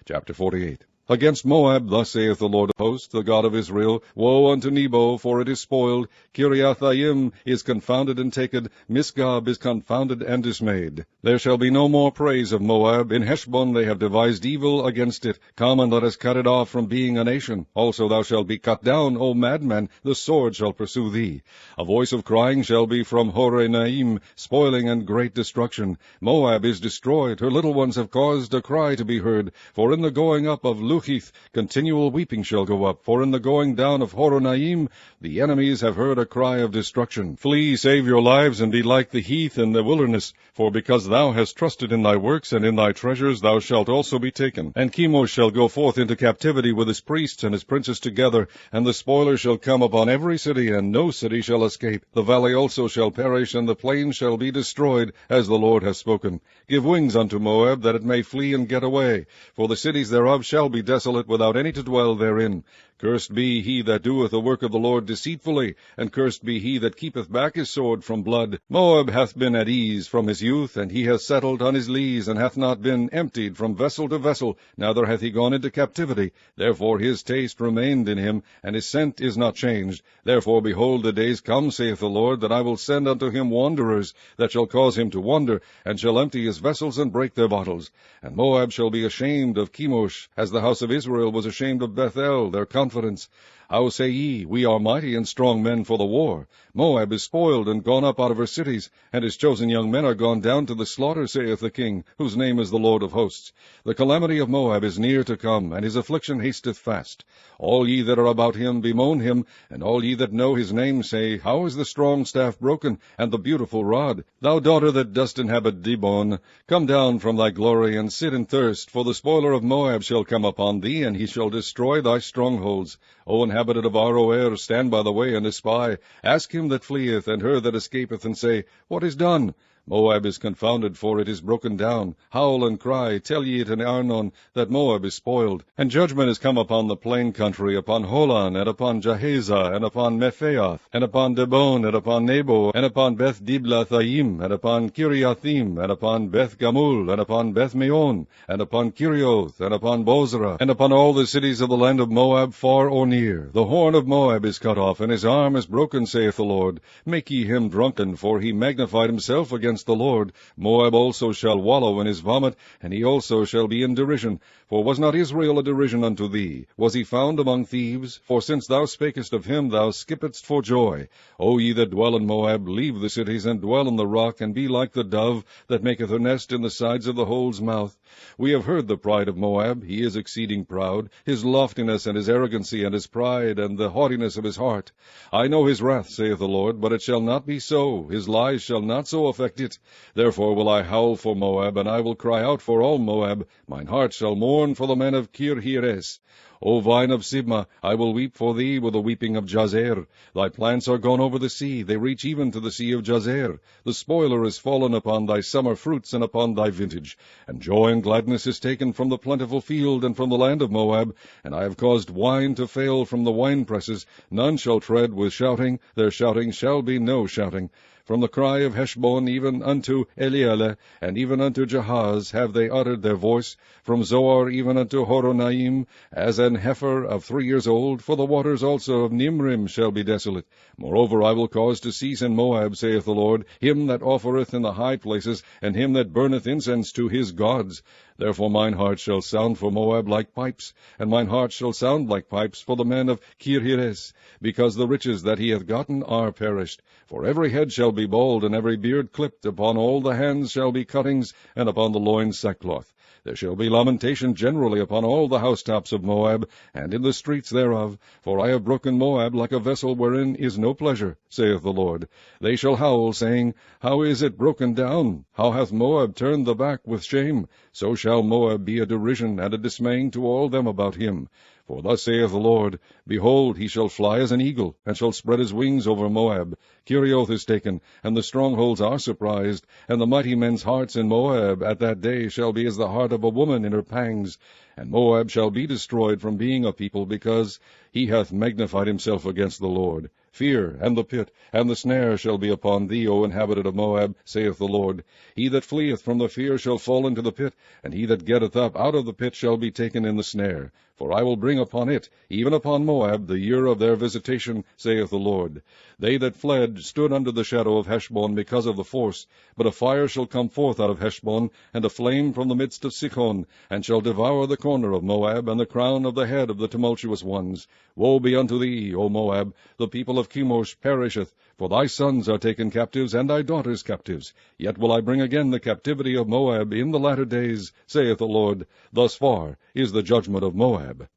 Chapter 48. Against Moab, thus saith the Lord of hosts, the God of Israel, Woe unto Nebo, for it is spoiled. Kiriathaim is confounded and taken. Misgab is confounded and dismayed. There shall be no more praise of Moab. In Heshbon they have devised evil against it. Come and let us cut it off from being a nation. Also thou shalt be cut down, O madman. The sword shall pursue thee. A voice of crying shall be from Horonaim, spoiling and great destruction. Moab is destroyed. Her little ones have caused a cry to be heard. For in the going up of Luhith, continual weeping shall go up, for in the going down of Horonaim, the enemies have heard a cry of destruction. Flee, save your lives, and be like the heath in the wilderness, for because thou hast trusted in thy works and in thy treasures, thou shalt also be taken. And Chemosh shall go forth into captivity with his priests and his princes together, and the spoiler shall come upon every city, and no city shall escape. The valley also shall perish, and the plain shall be destroyed, as the Lord hath spoken. Give wings unto Moab, that it may flee and get away, for the cities thereof shall be desolate, without any to dwell therein. Cursed be he that doeth the work of the Lord deceitfully, and cursed be he that keepeth back his sword from blood. Moab hath been at ease from his youth, and he hath settled on his lees, and hath not been emptied from vessel to vessel, neither hath he gone into captivity. Therefore his taste remained in him, and his scent is not changed. Therefore, behold, the days come, saith the Lord, that I will send unto him wanderers, that shall cause him to wander, and shall empty his vessels and break their bottles. And Moab shall be ashamed of Chemosh, as the house of Israel was ashamed of Bethel, their confidence. How say ye, We are mighty and strong men for the war? Moab is spoiled and gone up out of her cities, and his chosen young men are gone down to the slaughter, saith the King, whose name is the Lord of hosts. The calamity of Moab is near to come, and his affliction hasteth fast. All ye that are about him bemoan him, and all ye that know his name say, How is the strong staff broken, and the beautiful rod? Thou daughter that dost inhabit Dibon, come down from thy glory, and sit in thirst, for the spoiler of Moab shall come upon thee, and he shall destroy thy strongholds. O inhabitant of Aroer, stand by the way and espy. Ask him that fleeth, and her that escapeth, and say, What is done? Moab is confounded, for it is broken down. Howl and cry, tell ye it in Arnon, that Moab is spoiled. And judgment is come upon the plain country, upon Holan, and upon Jahazah, and upon Mephaath, and upon Dibon, and upon Nebo, and upon Beth Diblathaim, and upon Kiriathim, and upon Beth Gamul, and upon Beth Meon, and upon Kirioth, and upon Bozrah, and upon all the cities of the land of Moab, far or near. The horn of Moab is cut off, and his arm is broken, saith the Lord. Make ye him drunken, for he magnified himself against the Lord. Moab also shall wallow in his vomit, and he also shall be in derision. For was not Israel a derision unto thee? Was he found among thieves? For since thou spakest of him, thou skippedst for joy. O ye that dwell in Moab, leave the cities, and dwell in the rock, and be like the dove that maketh her nest in the sides of the hole's mouth. We have heard the pride of Moab. He is exceeding proud, his loftiness, and his arrogancy, and his pride, and the haughtiness of his heart. I know his wrath, saith the Lord, but it shall not be so. His lies shall not so affect it. Therefore will I howl for Moab, and I will cry out for all Moab. Mine heart shall mourn for the men of Kirheres. O vine of Sibmah, I will weep for thee with the weeping of Jazer. Thy plants are gone over the sea, they reach even to the sea of Jazer. The spoiler is fallen upon thy summer fruits and upon thy vintage. And joy and gladness is taken from the plentiful field and from the land of Moab. And I have caused wine to fail from the winepresses. None shall tread with shouting, their shouting shall be no shouting. From the cry of Heshbon even unto Elealeh, and even unto Jahaz, have they uttered their voice. From Zoar even unto Horonaim, as an heifer of 3 years old, for the waters also of Nimrim shall be desolate. Moreover, I will cause to cease in Moab, saith the Lord, him that offereth in the high places, and him that burneth incense to his gods. Therefore mine heart shall sound for Moab like pipes, and mine heart shall sound like pipes for the men of Kirheres, because the riches that he hath gotten are perished. For every head shall be bald, and every beard clipped. Upon all the hands shall be cuttings, and upon the loins sackcloth. There shall be lamentation generally upon all the housetops of Moab, and in the streets thereof. For I have broken Moab like a vessel wherein is no pleasure, saith the Lord. They shall howl, saying, How is it broken down? How hath Moab turned the back with shame? So shall Moab be a derision and a dismaying to all them about him. For thus saith the Lord, Behold, he shall fly as an eagle, and shall spread his wings over Moab. Kirioth is taken, and the strongholds are surprised, and the mighty men's hearts in Moab at that day shall be as the heart of a woman in her pangs. And Moab shall be destroyed from being a people, because he hath magnified himself against the Lord. fear, and the pit, and the snare shall be upon thee, O inhabitant of Moab, saith the Lord. He that fleeth from the fear shall fall into the pit, and he that getteth up out of the pit shall be taken in the snare. For I will bring upon it, even upon Moab, the year of their visitation, saith the Lord. They that fled stood under the shadow of Heshbon because of the force. But a fire shall come forth out of Heshbon, and a flame from the midst of Sichon, and shall devour the corner of Moab, and the crown of the head of the tumultuous ones. Woe be unto thee, O Moab! The people of Chemosh perisheth, for thy sons are taken captives, and thy daughters captives. Yet will I bring again the captivity of Moab in the latter days, saith the Lord. Thus far is the judgment of Moab.